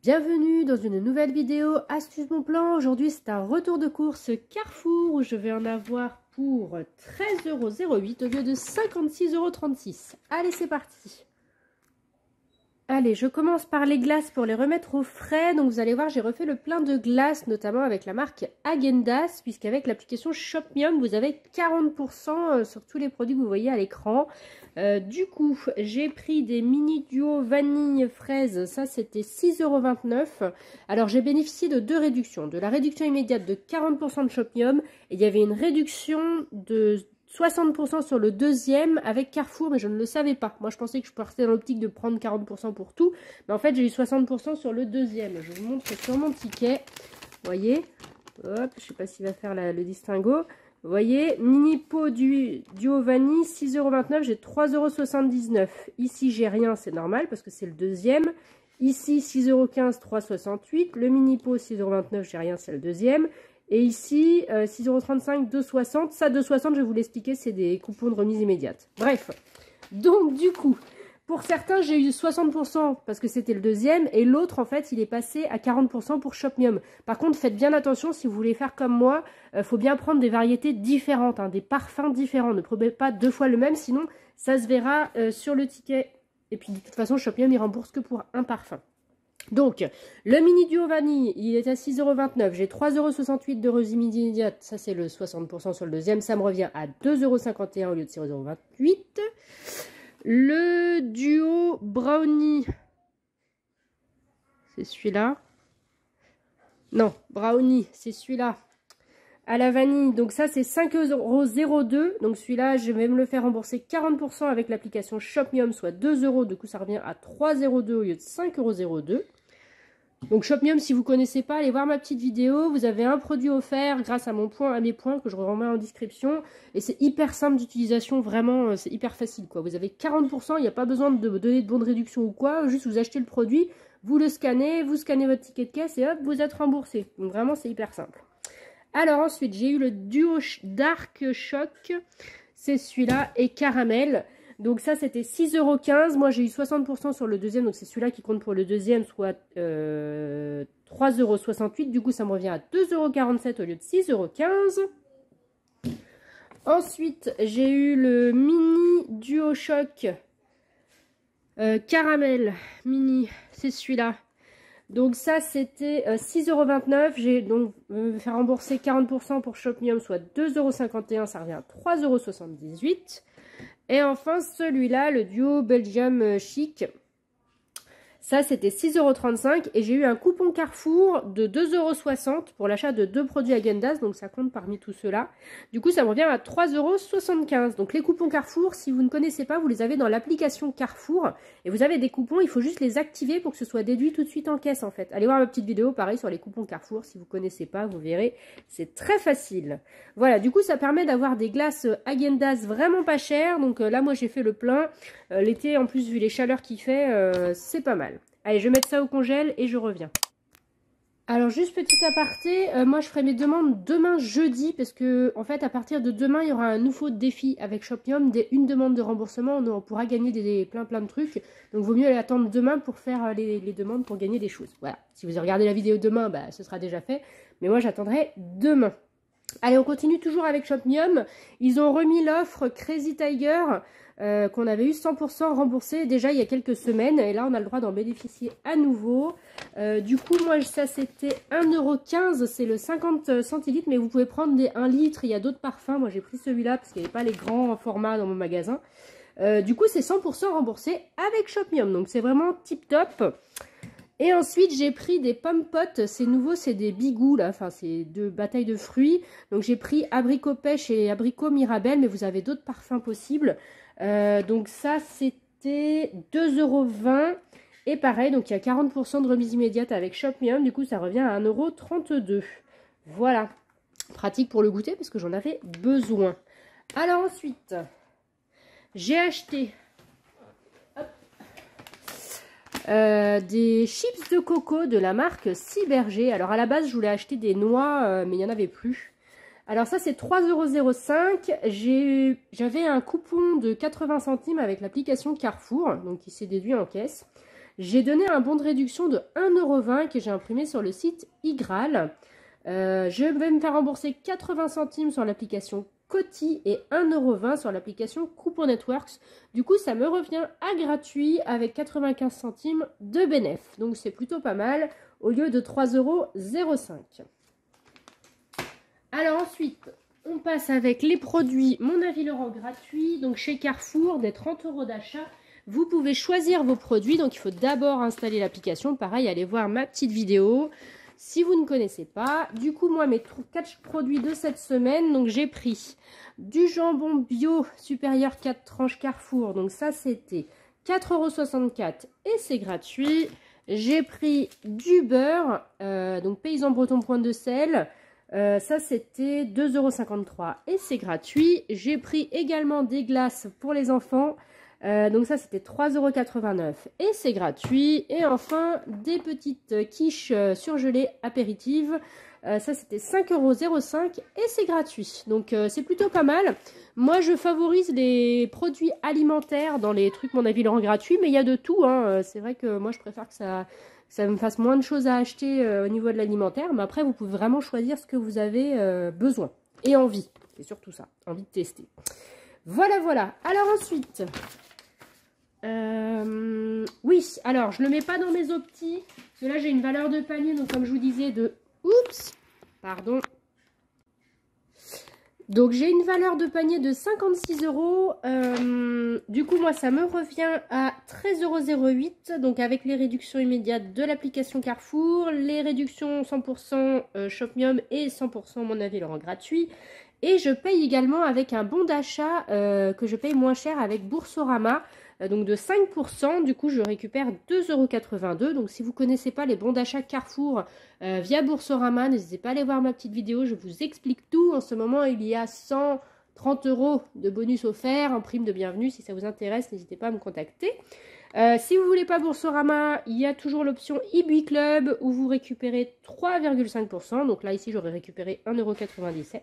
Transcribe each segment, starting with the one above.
Bienvenue dans une nouvelle vidéo Astuce Bon Plan. Aujourd'hui c'est un retour de course Carrefour où je vais en avoir pour 13,08 € au lieu de 56,36 €. Allez, c'est parti. Allez, je commence par les glaces pour les remettre au frais. Donc vous allez voir, j'ai refait le plein de glaces, notamment avec la marque Häagen-Dazs, puisqu'avec l'application Shopmium, vous avez 40% sur tous les produits que vous voyez à l'écran. Du coup, j'ai pris des mini duo vanille fraise, ça c'était 6,29 €. Alors j'ai bénéficié de deux réductions. De la réduction immédiate de 40% de Shopmium, et il y avait une réduction de 60% sur le deuxième avec Carrefour, mais je ne le savais pas. Moi, je pensais que je partais dans l'optique de prendre 40% pour tout. Mais en fait, j'ai eu 60% sur le deuxième. Je vous montre sur mon ticket. Vous voyez, hop, je ne sais pas s'il va faire le distinguo. Vous voyez, mini pot duo vanille, 6,29 €, j'ai 3,79 €. Ici, j'ai rien, c'est normal parce que c'est le deuxième. Ici, 6,15 €, 3,68 €. Le mini pot, 6,29 €, j'ai rien, c'est le deuxième. Et ici, 6,35 €, 2,60 €. Ça, 2,60 €, je vais vous l'expliquer, c'est des coupons de remise immédiate. Bref, donc du coup, pour certains, j'ai eu 60% parce que c'était le deuxième. Et l'autre, en fait, il est passé à 40% pour Shopmium. Par contre, faites bien attention, si vous voulez faire comme moi, faut bien prendre des variétés différentes, hein, des parfums différents. Ne prenez pas deux fois le même, sinon ça se verra sur le ticket. Et puis, de toute façon, Shopmium, il rembourse que pour un parfum. Donc, le mini duo vanille, il est à 6,29 €. J'ai 3,68 € de remise immédiate. Ça, c'est le 60% sur le deuxième. Ça me revient à 2,51 € au lieu de 6,28 €. Le duo brownie, c'est celui-là. Non, brownie, c'est celui-là. À la vanille, donc ça, c'est 5,02 €. Donc celui-là, je vais me le faire rembourser 40% avec l'application Shopmium, soit 2 €. Du coup, ça revient à 3,02 € au lieu de 5,02 €. Donc Shopmium, si vous ne connaissez pas, allez voir ma petite vidéo. Vous avez un produit offert grâce à mes points que je remets en description. Et c'est hyper simple d'utilisation, vraiment, c'est hyper facile, quoi. Vous avez 40%, il n'y a pas besoin de donner de bons de réduction ou quoi. Juste vous achetez le produit, vous le scannez, vous scannez votre ticket de caisse et hop, vous êtes remboursé. Donc vraiment, c'est hyper simple. Alors ensuite, j'ai eu le duo Dark Choc. C'est celui-là et caramel. Donc ça, c'était 6,15 €. Moi, j'ai eu 60% sur le deuxième. Donc c'est celui-là qui compte pour le deuxième, soit 3,68 €. Du coup, ça me revient à 2,47 € au lieu de 6,15 €. Ensuite, j'ai eu le mini duo choc caramel mini. C'est celui-là. Donc ça, c'était 6,29 €. J'ai donc fait rembourser 40% pour Shopmium, soit 2,51 €. Ça revient à 3,78 €. Et enfin, celui-là, le duo Belgium Chic. Ça, c'était 6,35 € et j'ai eu un coupon Carrefour de 2,60 € pour l'achat de deux produits Häagen-Dazs. Donc, ça compte parmi tout cela. Du coup, ça me revient à 3,75 €. Donc, les coupons Carrefour, si vous ne connaissez pas, vous les avez dans l'application Carrefour. Et vous avez des coupons, il faut juste les activer pour que ce soit déduit tout de suite en caisse, en fait. Allez voir ma petite vidéo, pareil, sur les coupons Carrefour. Si vous ne connaissez pas, vous verrez, c'est très facile. Voilà, du coup, ça permet d'avoir des glaces Häagen-Dazs vraiment pas chères. Donc là, moi, j'ai fait le plein. L'été, en plus, vu les chaleurs qu'il fait, c'est pas mal. Allez, je vais mettre ça au congèle et je reviens. Alors, juste petit aparté, moi, je ferai mes demandes demain jeudi parce que, en fait, à partir de demain, il y aura un nouveau défi avec Shopmium, une demande de remboursement. On pourra gagner plein de trucs. Donc, vaut mieux aller attendre demain pour faire les demandes pour gagner des choses. Voilà. Si vous regardez la vidéo demain, bah, ce sera déjà fait. Mais moi, j'attendrai demain. Allez, on continue toujours avec Shopmium. Ils ont remis l'offre Crazy Tiger qu'on avait eu 100% remboursé déjà il y a quelques semaines. Et là, on a le droit d'en bénéficier à nouveau. Du coup, moi, ça, c'était 1,15 €. C'est le 50 centilitres, mais vous pouvez prendre des 1 litre. Il y a d'autres parfums. Moi, j'ai pris celui-là parce qu'il n'y avait pas les grands formats dans mon magasin. Du coup, c'est 100% remboursé avec Shopmium. Donc, c'est vraiment tip top. Et ensuite, j'ai pris des pommes potes. C'est nouveau, c'est des bigous, là. Enfin, c'est de bataille de fruits. Donc, j'ai pris abricot pêche et abricot mirabelle, mais vous avez d'autres parfums possibles. Donc, ça, c'était 2,20 €. Et pareil, donc il y a 40% de remise immédiate avec Shopmium. Du coup, ça revient à 1,32 €. Voilà. Pratique pour le goûter parce que j'en avais besoin. Alors ensuite, j'ai acheté des chips de coco de la marque Ciberger. Alors à la base, je voulais acheter des noix, mais il n'y en avait plus. Alors ça, c'est 3,05 €. J'avais un coupon de 80 centimes avec l'application Carrefour, donc qui s'est déduit en caisse. j'ai donné un bon de réduction de 1,20 € que j'ai imprimé sur le site iGraal. Je vais me faire rembourser 80 centimes sur l'application Coty et 1,20 € sur l'application Coupon Networks. Du coup, ça me revient à gratuit avec 95 centimes de bénéf. Donc, c'est plutôt pas mal au lieu de 3,05 €. Alors ensuite, on passe avec les produits Mon Avis Laurent gratuits. Donc, chez Carrefour, des 30 € d'achat. Vous pouvez choisir vos produits. Donc, il faut d'abord installer l'application. Pareil, allez voir ma petite vidéo. Si vous ne connaissez pas, du coup, moi, mes 4 produits de cette semaine, donc j'ai pris du jambon bio supérieur 4 tranches Carrefour. Donc ça, c'était 4,64 € et c'est gratuit. J'ai pris du beurre, donc paysan breton pointe de sel. Ça, c'était 2,53 € et c'est gratuit. J'ai pris également des glaces pour les enfants. Donc ça c'était 3,89 € et c'est gratuit. Et enfin des petites quiches surgelées apéritives, ça c'était 5,05 € et c'est gratuit. Donc c'est plutôt pas mal. Moi je favorise les produits alimentaires dans les trucs Mon Avis Laurent gratuits, mais il y a de tout hein. C'est vrai que moi je préfère que ça me fasse moins de choses à acheter au niveau de l'alimentaire, mais après vous pouvez vraiment choisir ce que vous avez besoin et envie. C'est surtout ça, envie de tester. Voilà, voilà. Alors ensuite, oui, alors je ne le mets pas dans mes optis, parce que là j'ai une valeur de panier, donc comme je vous disais, de... Oups, pardon. Donc j'ai une valeur de panier de 56 €. Du coup, moi, ça me revient à 13,08 €. Donc avec les réductions immédiates de l'application Carrefour, les réductions 100% Shopmium et 100% Mon Avis Laurent gratuit. Et je paye également avec un bon d'achat que je paye moins cher avec Boursorama, donc de 5%. Du coup, je récupère 2,82 €. Donc, si vous ne connaissez pas les bons d'achat Carrefour via Boursorama, n'hésitez pas à aller voir ma petite vidéo. Je vous explique tout. En ce moment, il y a 130 € de bonus offerts en prime de bienvenue. Si ça vous intéresse, n'hésitez pas à me contacter. Si vous ne voulez pas Boursorama, il y a toujours l'option eBuy où vous récupérez 3,5%. Donc là, ici, j'aurais récupéré 1,97 €.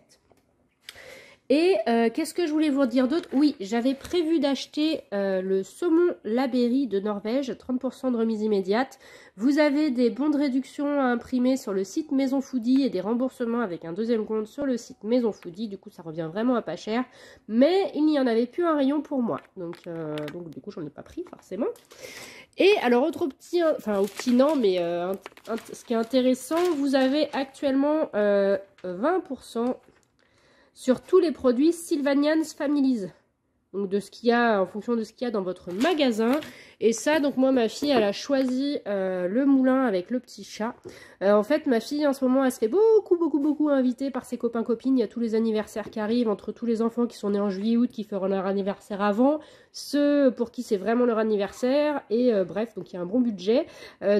Et qu'est-ce que je voulais vous dire d'autre? Oui, j'avais prévu d'acheter le saumon Labéry de Norvège, 30% de remise immédiate. Vous avez des bons de réduction à imprimer sur le site Maison Foodie et des remboursements avec un deuxième compte sur le site Maison Foodie. Du coup, ça revient vraiment à pas cher. Mais il n'y en avait plus un rayon pour moi. Donc du coup, j'en ai pas pris forcément. Et alors, autre petit, enfin au petit non, mais ce qui est intéressant, vous avez actuellement 20% sur tous les produits Sylvanians Families. Donc de ce qu'il y a, en fonction de ce qu'il y a dans votre magasin. Et ça, donc moi, ma fille, elle a choisi le moulin avec le petit chat. En fait, ma fille, en ce moment, elle se fait beaucoup inviter par ses copains-copines. Il y a tous les anniversaires qui arrivent, entre tous les enfants qui sont nés en juillet-août, qui feront leur anniversaire avant, ceux pour qui c'est vraiment leur anniversaire. Et bref, donc il y a un bon budget.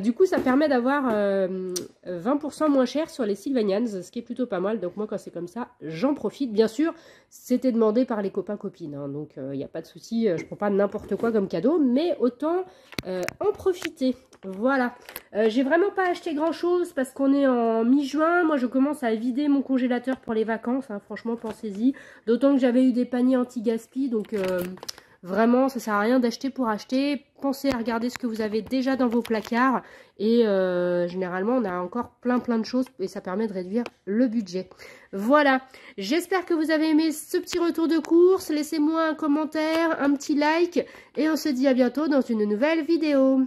Du coup, ça permet d'avoir 20% moins cher sur les Sylvanians, ce qui est plutôt pas mal. Donc moi, quand c'est comme ça, j'en profite. Bien sûr, c'était demandé par les copains-copines. Hein, donc il n'y a pas de souci, je ne prends pas n'importe quoi comme cadeau, mais autant en profiter. Voilà, j'ai vraiment pas acheté grand chose parce qu'on est en mi-juin. Moi je commence à vider mon congélateur pour les vacances, hein. Franchement pensez-y, d'autant que j'avais eu des paniers anti-gaspi, donc vraiment ça sert à rien d'acheter pour acheter. Pensez à regarder ce que vous avez déjà dans vos placards et généralement on a encore plein de choses et ça permet de réduire le budget. Voilà, j'espère que vous avez aimé ce petit retour de course. Laissez-moi un commentaire, un petit like et on se dit à bientôt dans une nouvelle vidéo.